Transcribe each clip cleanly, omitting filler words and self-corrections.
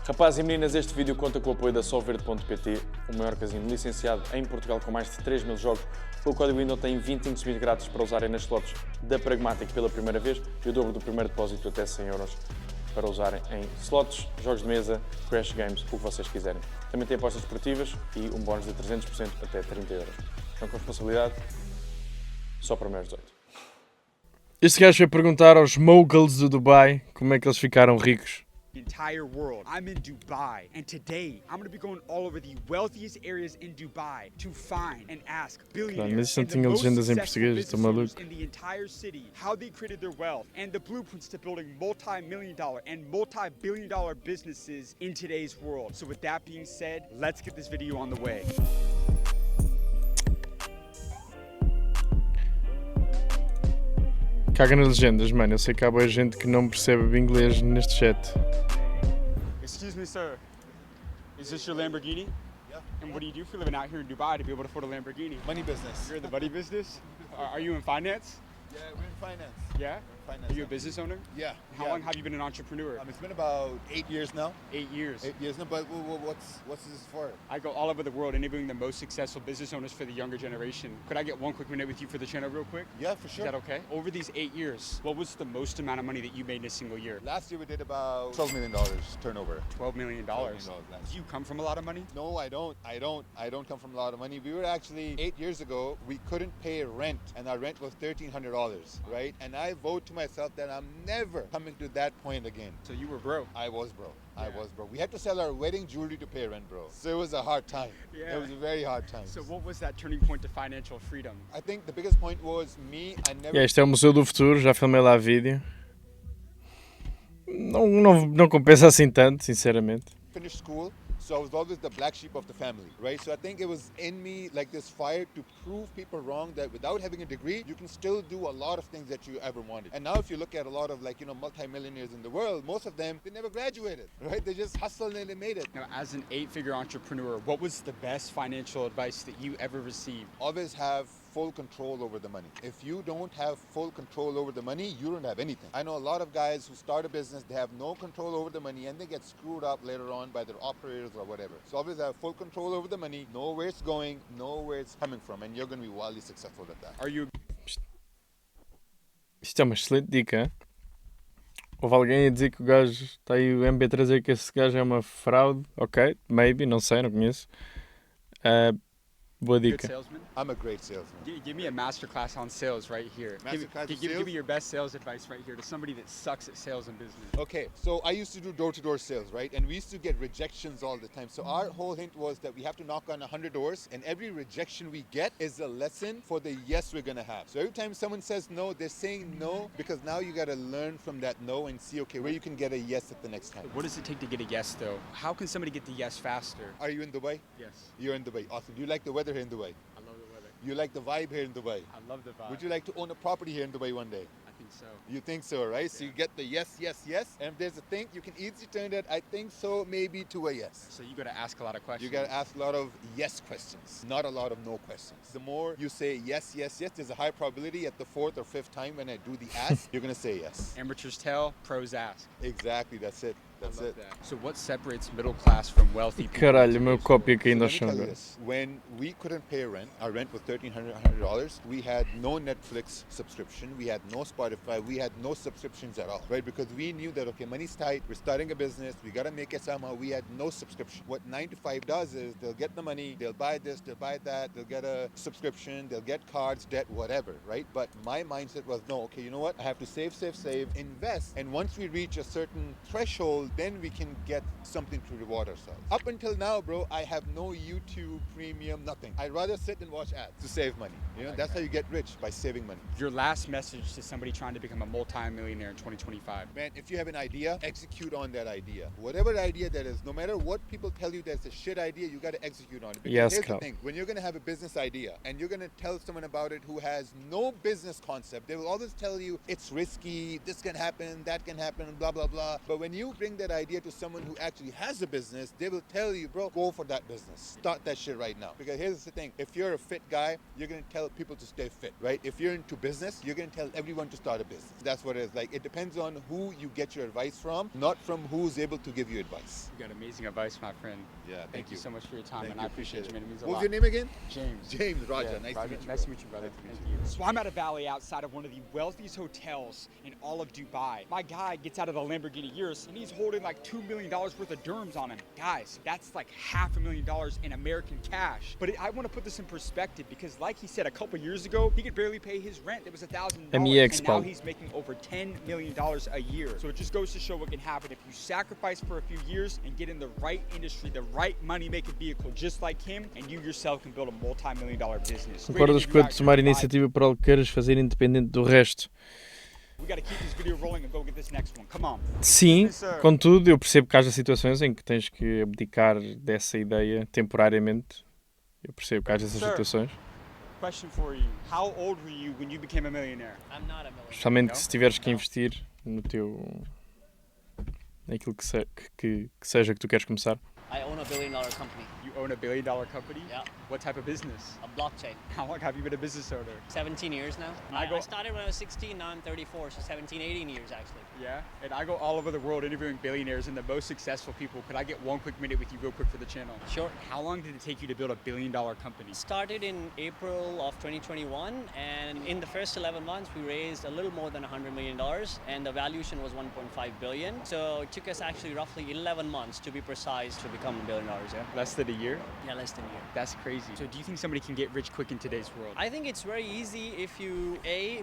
Rapazes e meninas, este vídeo conta com o apoio da solverde.pt, o maior casino licenciado em Portugal com mais de 3 mil jogos. Com o código Windoh tem 20 investimentos grátis para usarem nas slots da Pragmatic pela primeira vez e o dobro do primeiro depósito até 100 euros para usarem em slots, jogos de mesa, crash games, o que vocês quiserem. Também tem apostas esportivas e um bónus de 300% até 30 euros. Então, com responsabilidade, só para maiores 18. Este gajo foi perguntar aos moguls do Dubai como é que eles ficaram ricos. Entire world. I'm in Dubai, and today I'm going to be going all over the wealthiest areas in Dubai to find and ask billionaires and the most successful business in the entire city how they created their wealth and the blueprints to building multi-million-dollar and multi-billion-dollar businesses in today's world. So with that being said, let's get this video on the way. Caga nas legendas, mano. Eu sei que há boa gente que não percebe inglês neste chat. Excuse me, sir. Is this your Lamborghini? Yeah. And what do you do for a living out here in Dubai to be able to afford a Lamborghini? Money business. You're in the money business? Are you in finance? Yeah, we're in finance. Yeah? We're in finance. Are you a business owner? Yeah. How long have you been an entrepreneur? It's been about 8 years now. 8 years. 8 years now, but what's this for? I go all over the world interviewing the most successful business owners for the younger generation. Could I get 1 quick minute with you for the channel real quick? Yeah, for sure. Is that okay? Over these 8 years, what was the most amount of money that you made in a single year? Last year we did about $12 million turnover. $12 million. $12 million. Do you come from a lot of money? No, I don't come from a lot of money. We were actually 8 years ago. We couldn't pay rent, and our rent was $1,300, right? And I vowed to myself that I'm never coming to that point again. So you were broke. I was broke. We had to sell our wedding jewelry to pay rent, bro. So it was a hard time. Yeah. It was a very hard time. So what was that turning point to financial freedom? I think the biggest point was I never... Este é o Museu do Futuro, já filmei lá vídeo. Não compensa assim tanto, sinceramente. Finished school, so I was always the black sheep of the family, right? So I think it was in me like this fire to prove people wrong that without having a degree, you can still do a lot of things that you ever wanted. And now if you look at a lot of multi-millionaires in the world, most of them, they never graduated, right? They just hustled and they made it. Now, as an 8-figure entrepreneur, what was the best financial advice that you ever received? Always have full control over the money. If you don't have full control over the money, you don't have anything. I know a lot of guys who start a business, they have no control over the money and they get screwed up later on by their operators or whatever. So always have full control over the money, know where it's going, know where it's coming from, and you're going to be wildly successful at that. Are you... Isto é uma excelente dica, hein? Houve alguém a dizer que o gajo, está aí o MB3 a dizer que esse gajo é uma fraude. Ok, maybe, não sei, não conheço. Boa dica. I'm a great salesman. Give me a masterclass on sales right here. Give me your best sales advice right here to somebody that sucks at sales and business. Okay, so I used to do door-to-door sales, right? And we used to get rejections all the time. So our whole hint was that we have to knock on 100 doors, and every rejection we get is a lesson for the yes we're gonna have. So every time someone says no, they're saying no because now you gotta learn from that no and see, okay, where you can get a yes at the next time. What does it take to get a yes, though? How can somebody get the yes faster? Are you in Dubai? Yes. You're in Dubai. Awesome. Do you like the weather here in Dubai? I love the weather. You like the vibe here in Dubai? I love the vibe. Would you like to own a property here in Dubai one day? I think so. You think so, right? Yeah. So you get the yes, yes, yes. And if there's a think, you can easily turn that I think so maybe to a yes. So you got to ask a lot of questions. You got to ask a lot of yes questions, not a lot of no questions. The more you say yes, yes, yes, there's a high probability at the 4th or 5th time when I do the ask, you're going to say yes. Amateurs tell, pros ask. Exactly, that's it. That's it. That. So what separates middle class from wealthy people? Caralho, meu cópia caindo ao chão. When we couldn't pay rent, our rent was $1,300. We had no Netflix subscription. We had no Spotify. We had no subscriptions at all, right? Because we knew that, okay, money's tight. We're starting a business. We got to make it somehow. We had no subscription. What 9 to 5 does is they'll get the money. They'll buy this. They'll buy that. They'll get a subscription. They'll get cards, debt, whatever, right? But my mindset was, no, okay, you know what? I have to save, invest. And once we reach a certain threshold, then we can get something to reward ourselves. Up until now, bro, I have no YouTube premium, nothing. I'd rather sit and watch ads to save money. You know, that's how you get rich, by saving money. Your last message to somebody trying to become a multi-millionaire in 2025. Man, if you have an idea, execute on that idea. Whatever idea that is, no matter what people tell you that's a shit idea, you got to execute on it. Because yes, here's the thing, when you're going to have a business idea and you're going to tell someone about it who has no business concept, they will always tell you it's risky, this can happen, that can happen, blah, blah, blah. But when you bring pitching that idea to someone who actually has a business, they will tell you, bro, go for that business. Start that shit right now. Because here's the thing, if you're a fit guy, you're going to tell people to stay fit, right? If you're into business, you're going to tell everyone to start a business. That's what it is. Like, it depends on who you get your advice from, not from who's able to give you advice. You got amazing advice, my friend. Yeah, Thank you so much for your time, Thank and you, I appreciate you, man. It means a lot. What was your name again? James. James Raja. Yeah, Nice Raja. to meet you. Nice to meet you, brother. Thank you. So I'm at a valley outside of one of the wealthiest hotels in all of Dubai. My guy gets out of the Lamborghini Urus, and he's holding like $2 million worth of dirhams on him. Guys, that's like $500,000 in American cash. But I want to put this in perspective because, like he said, a couple years ago, he could barely pay his rent. It was $1,000, MEX, and now he's making over $10 million a year. So it just goes to show what can happen if you sacrifice for a few years and get in the right industry, the right money-making vehicle, just like him, and you yourself can build a multi-million-dollar business. Concordas com a tomar iniciativa para algo que queiras fazer independente do resto? We gotta keep this video rolling and go get this next one. Come on. Sim, contudo, eu percebo que haja situações em que tens que abdicar dessa ideia temporariamente. Eu percebo que haja essas situações. Question for you. How old were you when you became a millionaire? I'm not a millionaire. Especialmente se tiveres que investir no teu... naquilo que seja que tu queres começar. I own $1 billion company. You own $1 billion company? Yeah. What type of business? A blockchain. How long have you been a business owner? 17 years now. I I started when I was 16, now I'm 34, so 17, 18 years actually. Yeah. And I go all over the world interviewing billionaires and the most successful people. Could I get one quick minute with you real quick for the channel? Sure. How long did it take you to build $1 billion company? Started in April of 2021, and in the first 11 months we raised a little more than $100 million, and the valuation was 1.5 billion. So it took us actually roughly 11 months to be precise to become $1 billion, yeah? Less than a year? Yeah, less than a year. That's crazy. So do you think somebody can get rich quick in today's world? I think it's very easy if you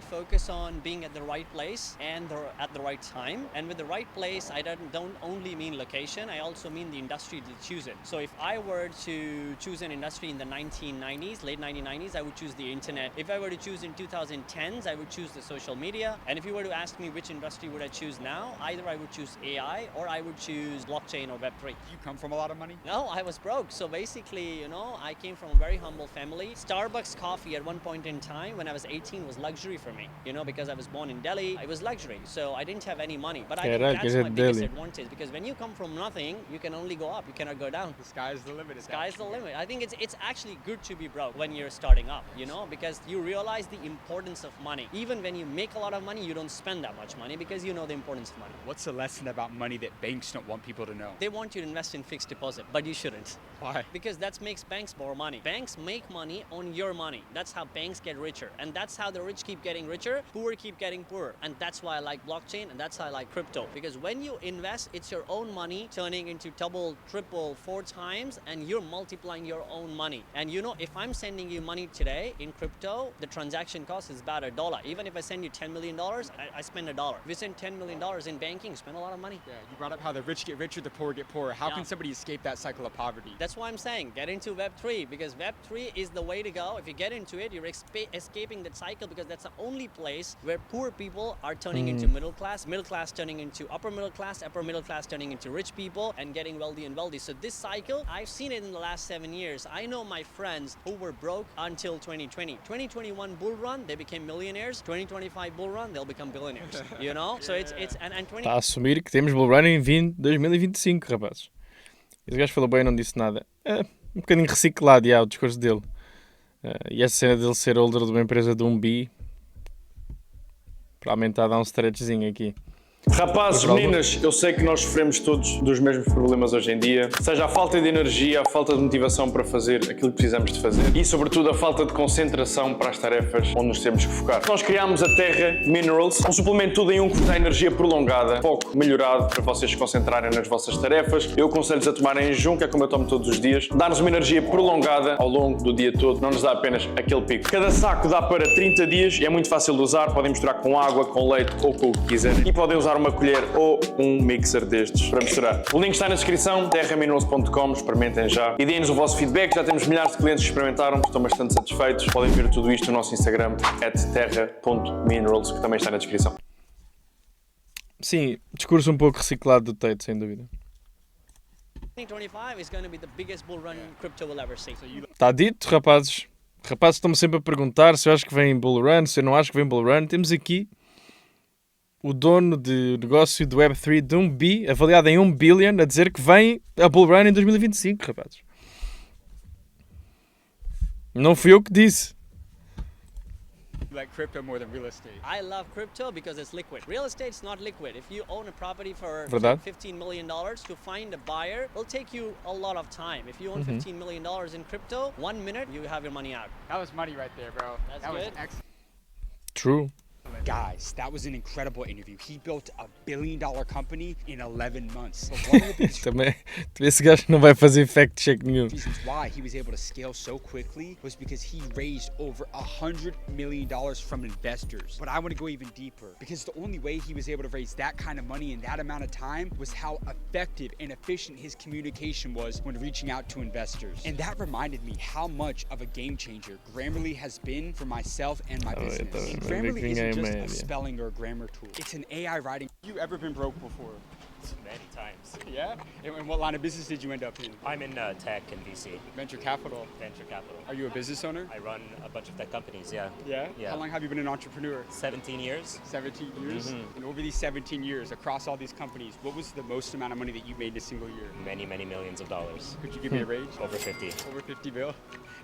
focus on being at the right place and at the right time. And with the right place, I don't only mean location, I also mean the industry to choose it. So if I were to choose an industry in the 1990s, late 1990s, I would choose the internet. If I were to choose in 2010s, I would choose the social media. And if you were to ask me which industry would I choose now, either I would choose AI or I would choose blockchain or Web3. You come from a lot of money? No, I was broke. So basically, you know, I came from a very humble family. Starbucks coffee at one point in time when I was 18 was luxury for me, you know, because I was born in Delhi. It was luxury. So I didn't have any money. But I think that's my biggest advantage, because when you come from nothing, you can only go up. You cannot go down. The sky's the limit. Sky's the limit. I think it's actually good to be broke when you're starting up, you know, because you realize the importance of money. Even when you make a lot of money, you don't spend that much money because you know the importance of money. What's the lesson about money that banks don't want people to know? They want you to invest in fixed deposit, but you shouldn't. Why? Because that makes banks more money. Banks make money on your money. That's how banks get richer. And that's how the rich keep getting richer, poor keep getting poorer. And that's why I like blockchain, and that's why I like crypto. Because when you invest, it's your own money turning into double, triple, 4 times, and you're multiplying your own money. And you know, if I'm sending you money today in crypto, the transaction cost is about $1. Even if I send you $10 million, I spend $1. If you send $10 million in banking, you spend a lot of money. Yeah, you brought up how the rich get richer, the poor get poorer. How can somebody escape that cycle of poverty? That's why I'm saying get into Web3, because Web3 is the way to go. If you get into it, you're escaping that cycle, because that's the only place where poor people are turning into middle class turning into upper middle class turning into rich people, and getting wealthy and wealthy. So this cycle, I've seen it in the last 7 years. I know my friends who were broke until 2020. 2021 bull run, they became millionaires. 2025 bull run, they'll become billionaires. You know? So it's and 20... Está a assumir que temos bull run em 2025, rapazes. Esse gajo falou bem e não disse nada. É um bocadinho reciclado, o discurso dele. E essa cena dele ser holder de uma empresa de 1 bi, provavelmente está a dar um stretchzinho aqui. Rapazes, meninas, eu sei que nós sofremos todos dos mesmos problemas hoje em dia, seja a falta de energia, a falta de motivação para fazer aquilo que precisamos de fazer e, sobretudo, a falta de concentração para as tarefas onde nos temos que focar. Nós criámos a Terra Minerals, um suplemento tudo em um que vos dá energia prolongada, foco melhorado para vocês se concentrarem nas vossas tarefas. Eu aconselho-vos a tomarem em junho, que é como eu tomo todos os dias. Dá-nos uma energia prolongada ao longo do dia todo, não nos dá apenas aquele pico. Cada saco dá para 30 dias e é muito fácil de usar, podem misturar com água, com leite ou com o que quiserem e podem usar uma colher ou um mixer destes para misturar. O link está na descrição, terraminerals.com, experimentem já e deem-nos o vosso feedback. Já temos milhares de clientes que experimentaram, estão bastante satisfeitos. Podem ver tudo isto no nosso Instagram, @terra.minerals, que também está na descrição. Sim, discurso um pouco reciclado do Tate, sem dúvida. 2025 is going to be the biggest bull run crypto will ever see. Está dito, rapazes. Rapazes estão-me sempre a perguntar se eu acho que vem bull run, se eu não acho que vem bull run. Temos aqui o dono de negócio do Web3 de 1 bi, avaliado em 1 billion, a dizer que vem a bull run em 2025, rapazes. Não fui eu que disse. Like crypto more than real estate. I love crypto because it's liquid. Real estate's not liquid. If you own a property for Verdade. $15 million to find a buyer, it'll take you a lot of time. If you own $15 million in crypto, 1 minute you have your money out. That was money right there, bro. That's that was good. excellent. True. Guys, that was an incredible interview. He built a $1 billion company in 11 months. But one of the biggest Também, esse gajo não vai fazer fact check nenhum. reasons why he was able to scale so quickly was because he raised over $100 million from investors. But I want to go even deeper because the only way he was able to raise that kind of money in that amount of time was how effective and efficient his communication was when reaching out to investors. And that reminded me how much of a game changer Grammarly has been for myself and my business. And Grammarly isn't just a spelling or a grammar tool. It's an AI writing. You ever been broke before? Many times. Yeah? And what line of business did you end up in? I'm in tech in VC. Venture capital. Venture capital. Are you a business owner? I run a bunch of tech companies, yeah. Yeah? Yeah. How long have you been an entrepreneur? 17 years. 17 years? And over these 17 years, across all these companies, what was the most amount of money that you made in a single year? Many, many millions of dollars. Could you give me a range? Over 50. Over 50 mil?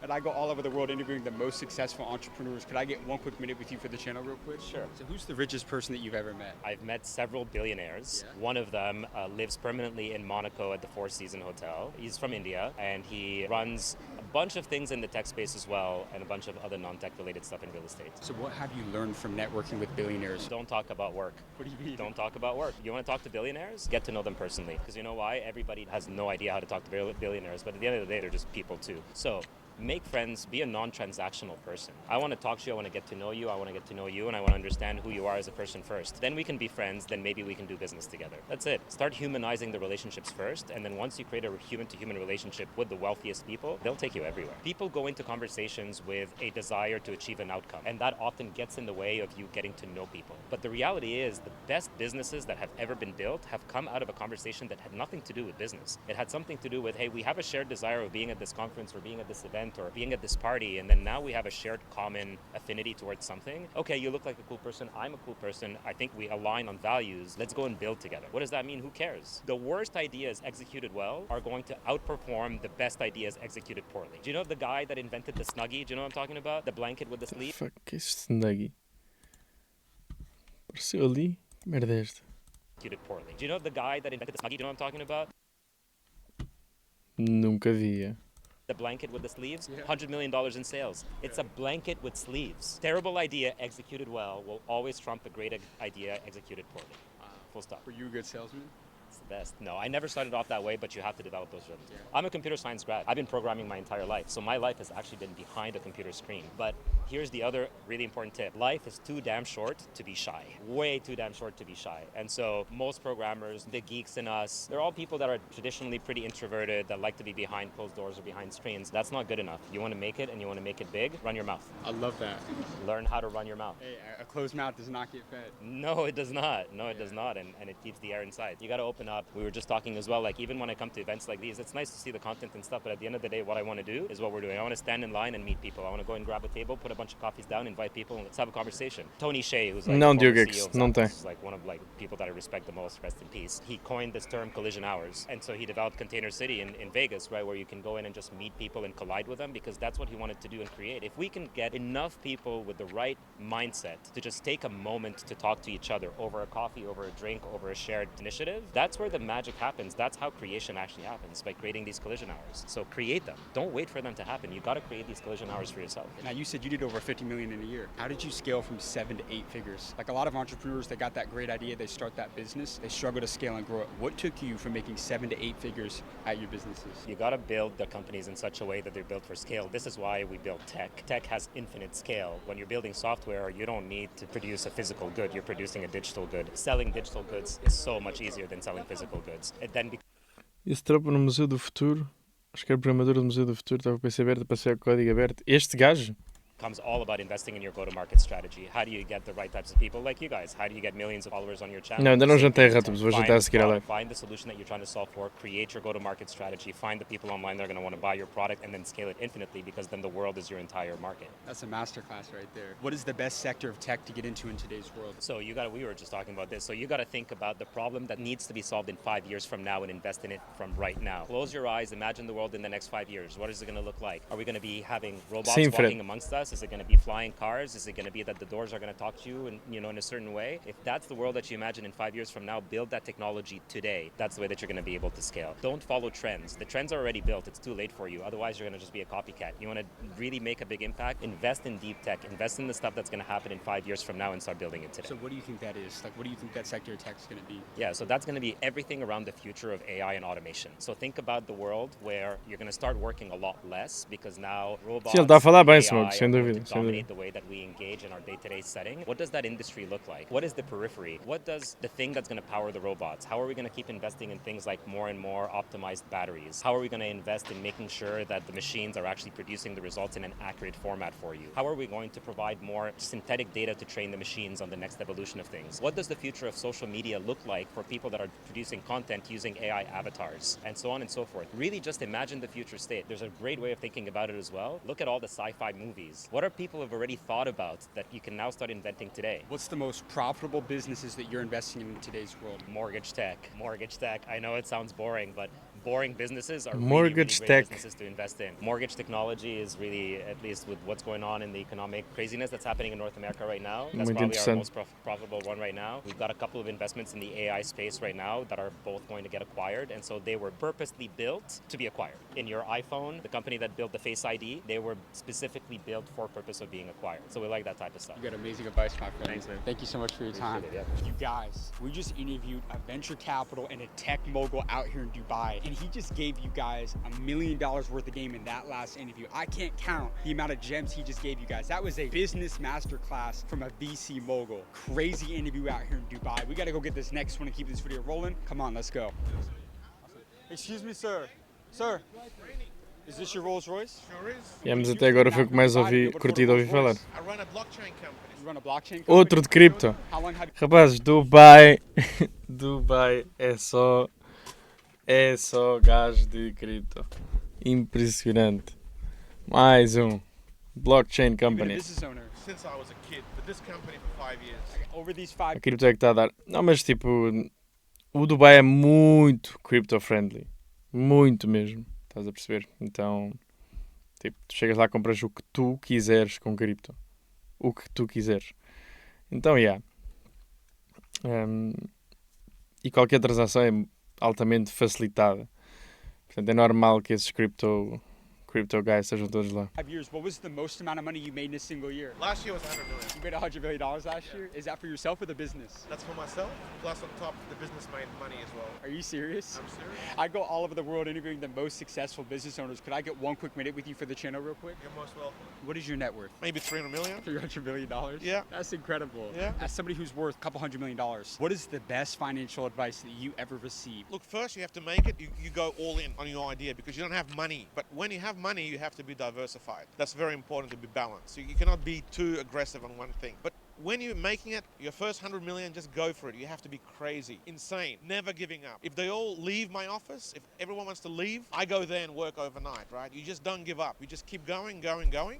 And I go all over the world interviewing the most successful entrepreneurs. Could I get 1 quick minute with you for the channel real quick? Sure. So who's the richest person that you've ever met? I've met several billionaires. Yeah. One of them lives permanently in Monaco at the Four Seasons Hotel. He's from India and he runs a bunch of things in the tech space as well and a bunch of other non-tech related stuff in real estate. So what have you learned from networking with billionaires? Don't talk about work. What do you mean? Don't talk about work. You want to talk to billionaires? Get to know them personally. Because you know why? Everybody has no idea how to talk to billionaires, but at the end of the day, they're just people too. So make friends, be a non-transactional person. I want to talk to you, I want to get to know you, I want to get to know you, and I want to understand who you are as a person first. Then we can be friends, then maybe we can do business together. That's it. Start humanizing the relationships first, and then once you create a human-to-human relationship with the wealthiest people, they'll take you everywhere. People go into conversations with a desire to achieve an outcome, and that often gets in the way of you getting to know people. But the reality is the best businesses that have ever been built have come out of a conversation that had nothing to do with business. It had something to do with, hey, we have a shared desire of being at this conference or being at this event or being at this party, and then now we have a shared common affinity towards something. Okay, you look like a cool person, I'm a cool person, I think we align on values, let's go and build together. What does that mean? Who cares? The worst ideas executed well are going to outperform the best ideas executed poorly. Do you know the guy that invented the Snuggie? Do you know what I'm talking about? The blanket with the sleeve? Fuck, que é este Snuggie? Apareceu ali? Que merda é esta? Executed poorly. Do you know the guy that invented the Snuggie? Do you know what I'm talking about? Nunca vi. The blanket with the sleeves, $100 million in sales. It's a blanket with sleeves. Terrible idea executed well will always trump a great idea executed poorly. Full stop. Were you a good salesman? It's the best. No, I never started off that way, but you have to develop those rhythms. I'm a computer science grad. I've been programming my entire life, so my life has actually been behind a computer screen. But here's the other really important tip. Life is too damn short to be shy. Way too damn short to be shy. And so most programmers, the geeks in us, they're all people that are traditionally pretty introverted, that like to be behind closed doors or behind screens. That's not good enough. You want to make it and you want to make it big, run your mouth. I love that. Learn how to run your mouth. Hey, a closed mouth does not get fed. No, it does not. No, it does not. And it keeps the air inside. You got to open up. We were just talking as well, like even when I come to events like these, it's nice to see the content and stuff, but at the end of the day, what I want to do is what we're doing. I want to stand in line and meet people. I want to go and grab a table, put a bunch of coffees down, invite people, and let's have a conversation. Tony Shea, who's like Não, the former Diogo, CEO of não tem. Zappos, like one of like people that I respect the most, rest in peace. He coined this term collision hours. And so he developed Container City in Vegas, right, where you can go in and just meet people and collide with them because that's what he wanted to do and create. If we can get enough people with the right mindset to just take a moment to talk to each other over a coffee, over a drink, over a shared initiative, that's where the magic happens. That's how creation actually happens, by creating these collision hours. So create them. Don't wait for them to happen. You got to create these collision hours for yourself. Now you said you did over 50 million in a year. How did you scale from 7 to 8 figures? Like a lot of entrepreneurs, they got that great idea, they start that business, they struggle to scale and grow it. What took you from making 7 to 8 figures at your businesses? You got to build the companies in such a way that they're built for scale. This is why we build tech. Tech has infinite scale. When you're building software, you don't need to produce a physical good. You're producing a digital good. Selling digital goods is so much easier than selling physical goods. It then Esse tropa no Museu do Futuro, acho que era programador do Museu do Futuro, estava com o PC aberto, passei o código aberto. Este gajo becomes all about investing in your go-to-market strategy. How do you get the right types of people like you guys? How do you get millions of followers on your channel? Não, ainda não Same jantei, thing. Ratubes, vou jantar a seguir a live. Find the solution that you're trying to solve for, create your go-to-market strategy, find the people online that are going to want to buy your product, and then scale it infinitely, because then the world is your entire market. That's a masterclass right there. What is the best sector of tech to get into in today's world? So we were just talking about this. So you got to think about the problem that needs to be solved in 5 years from now and invest in it from right now. Close your eyes, imagine the world in the next 5 years. What is it going to look like? Are we going to be having robots walking amongst us? Is it going to be flying cars? Is it going to be that the doors are going to talk to you in a certain way? If that's the world that you imagine in 5 years from now, build that technology today. That's the way that you're going to be able to scale. Don't follow trends. The trends are already built. It's too late for you. Otherwise, you're going to just be a copycat. You want to really make a big impact? Invest in deep tech. Invest in the stuff that's going to happen in 5 years from now and start building it today. So what do you think that is? Like, what do you think that sector of tech is going to be? Yeah, so that's going to be everything around the future of AI and automation. So think about the world where you're going to start working a lot less, because now robots Sim, ele está a falar bem, AI Smoke, sem are going dúvida, to sem dominate dúvida. the way that we engage in our day-to-day setting. What does that industry look like? What is the periphery? What does the thing that's going to power the robots? How are we going to keep investing in things like more and more optimized batteries? How are we going to invest in making sure that the machines are actually producing the results in an accurate format for you? How are we going to provide more synthetic data to train the machines on the next evolution of things? What does the future of social media look like for people that are producing content using AI avatars, and so on and so forth? Really just imagine the future state. There's a great way of thinking about it as well. Look at all the sci-fi movies. What are people have already thought about that you can now start inventing today? What's the most profitable businesses that you're investing in today's world? Mortgage tech. Mortgage tech. I know it sounds boring, but boring businesses are Mortgage really great tech. businesses to invest in. Mortgage technology is really, at least with what's going on in the economic craziness that's happening in North America right now, that's Muito probably our interessante. most profitable one right now. We've got a couple of investments in the AI space right now that are both going to get acquired, and so they were purposely built to be acquired. In your iPhone, the company that built the Face ID, they were specifically built for purpose of being acquired. So we like that type of stuff. You got amazing advice, my friend. Thanks, man. Thank you so much for your time. Appreciate it, You guys, we just interviewed a venture capital and a tech mogul out here in Dubai, and he just gave you guys $1 million worth of game in that last interview. I can't count the amount of gems he just gave you guys. That was a business masterclass from a VC mogul. Crazy interview out here in Dubai. We got to go get this next one and keep this video rolling. Come on, let's go. Excuse me, sir. Sir, is this your Rolls Royce? Sure is. Yeah, mas até agora foi o que mais curtido ouvir falar. I run a blockchain company. You run a blockchain company? Outro de cripto. How long have you... Rapazes, Dubai. Dubai é só gajos de cripto. Impressionante. Mais um. Blockchain You've been a company. business owner? Since I was a kid, but this company for 5 years. Over these 5 A cripto é que está a dar. Não, mas tipo, o Dubai é muito crypto-friendly. Muito mesmo. Estás a perceber? Então, tipo, tu chegas lá e compras o que tu quiseres com cripto. O que tu quiseres. Então, yeah. E qualquer transação é altamente facilitada. Portanto, é normal que esses crypto guys estejam todos lá. 5 years, what was the most amount of money you made in a single year? Last year was 100 million. You made $100 million last year? Is that for yourself or the business? That's for myself. Plus on top, the business made money as well. Are you serious? I'm serious. I go all over the world interviewing the most successful business owners. Could I get 1 quick minute with you for the channel real quick? You're most welcome. What is your net worth? Maybe 300 million. $300 million? Yeah. That's incredible. Yeah. As somebody who's worth a couple $100 million, what is the best financial advice that you ever received? Look, first you have to make it. You go all in on your idea because you don't have money. But when you have money, you have to be diversified. That's very important to be balanced. You cannot be too aggressive on one thing. But when you're making it, your first 100 million, just go for it. You have to be crazy, insane, never giving up. If they all leave my office, if everyone wants to leave, I go there and work overnight, right? You just don't give up. You just keep going.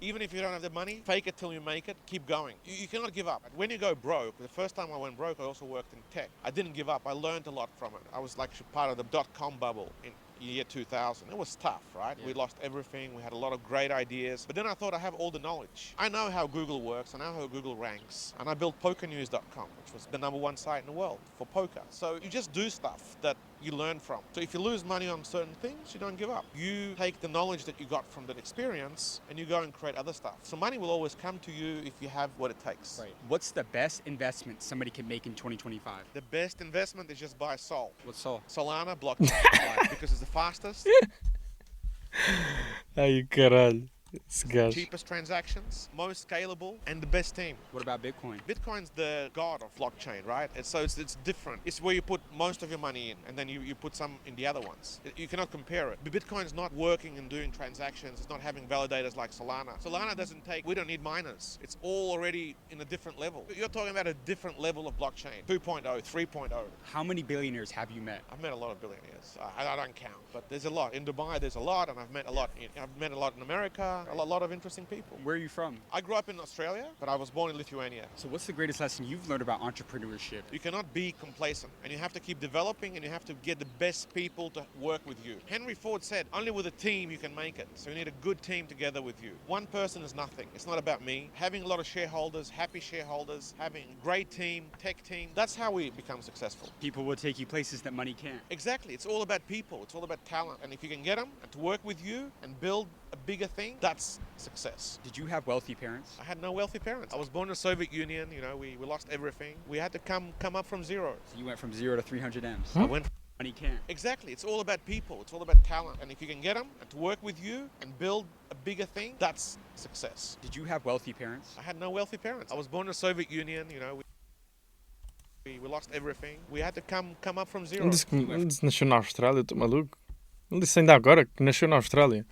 Even if you don't have the money, fake it till you make it, keep going. You cannot give up. When you go broke, the first time I went broke, I also worked in tech. I didn't give up. I learned a lot from it. I was like part of the dot-com bubble in year 2000. It was tough, right? Yeah. We lost everything. We had a lot of great ideas. But then I thought I have all the knowledge. I know how Google works. I know how Google ranks. And I built pokernews.com, which was the #1 site in the world for poker. So you just do stuff that you learn from. So if you lose money on certain things, you don't give up. You take the knowledge that you got from that experience and you go and create other stuff. So money will always come to you if you have what it takes. Right. What's the best investment somebody can make in 2025? The best investment is just buy Sol. What's Sol? Solana blockchain, because it's the fastest. Ai, caralho. Esse gajo. cheapest transactions, most scalable, and the best team. What about Bitcoin? Bitcoin's the god of blockchain, right? And so it's different. It's where you put most of your money in, and then you put some in the other ones. You cannot compare it. But Bitcoin's not working and doing transactions. It's not having validators like Solana. Solana doesn't take, we don't need miners. It's all already in a different level. You're talking about a different level of blockchain, 2.0, 3.0. How many billionaires have you met? I've met a lot of billionaires. I don't count, but there's a lot. In Dubai, there's a lot, and I've met a lot in America, a lot of interesting people. Where are you from? I grew up in Australia, but I was born in Lithuania. So what's the greatest lesson you've learned about entrepreneurship? You cannot be complacent, and you have to keep developing, and you have to get the best people to work with you. Henry Ford said, only with a team you can make it. So you need a good team together with you. One person is nothing. It's not about me. Having a lot of shareholders, happy shareholders, having a great team, tech team, that's how we become successful. People will take you places that money can't. Exactly. It's all about people. It's all about talent. And if you can get them to work with you and build a bigger thing, that's success. Did you have wealthy parents? I had no wealthy parents. I was born in the Soviet Union. You know, we lost everything. We had to come up from zero. So you went from 0 to 300 M's. I went. Money can't. Exactly. It's all about people. It's all about talent. And if you can get them to work with you and build a bigger thing, that's success. Did you have wealthy parents? I had no wealthy parents. I was born in the Soviet Union. You know, we lost everything. We had to come up from zero. Ele disse que nasceu na Austrália, estou maluco. Ele disse ainda agora que nasceu na Austrália.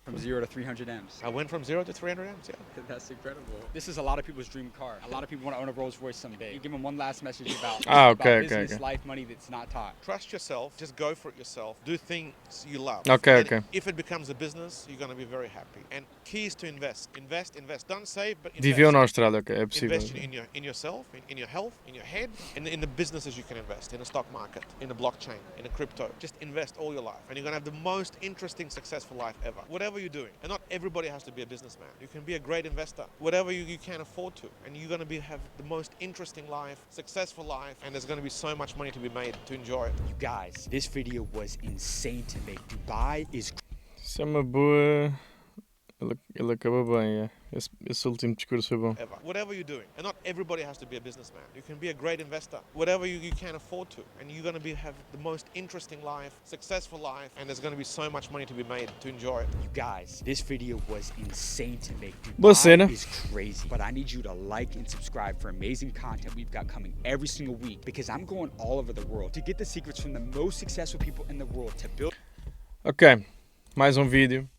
From 0 to 300 M's. I went from 0 to 300 M's, yeah. That's incredible. This is a lot of people's dream car. A lot of people want to own a Rolls Royce someday. You give them one last message about, business, life, money that's not taught. Trust yourself. Just go for it yourself. Do things you love. Okay, And okay. if it becomes a business, you're going to be very happy. And key is to invest. Invest. Don't save, but invest. Viveu na Austrália, ok, é possível. Invest in yourself, in your health, in your head, and in the businesses you can invest, in the stock market, in the blockchain, in the crypto. Just invest all your life, and you're going to have the most interesting, successful life ever. Whatever you're doing. And not everybody has to be a businessman. You can be a great investor. Whatever you can afford to. And you're going to have the most interesting life, successful life, and there's going to be so much money to be made to enjoy it. You guys, this video was insane to make. Dubai is... Isso é uma boa... Ele acabou bem, é. Esse último discurso foi bom. Ever. Whatever you're doing. And not everybody has to be a businessman. You can be a great investor. Whatever you can afford to. And you're going to have the most interesting life, successful life, and there's going to be so much money to be made to enjoy it. You guys, this video was insane to make. Boa cena. Dubai is crazy. But I need you to like and subscribe for amazing content we've got coming every single week, because I'm going all over the world to get the secrets from the most successful people in the world to build... Ok, mais um vídeo.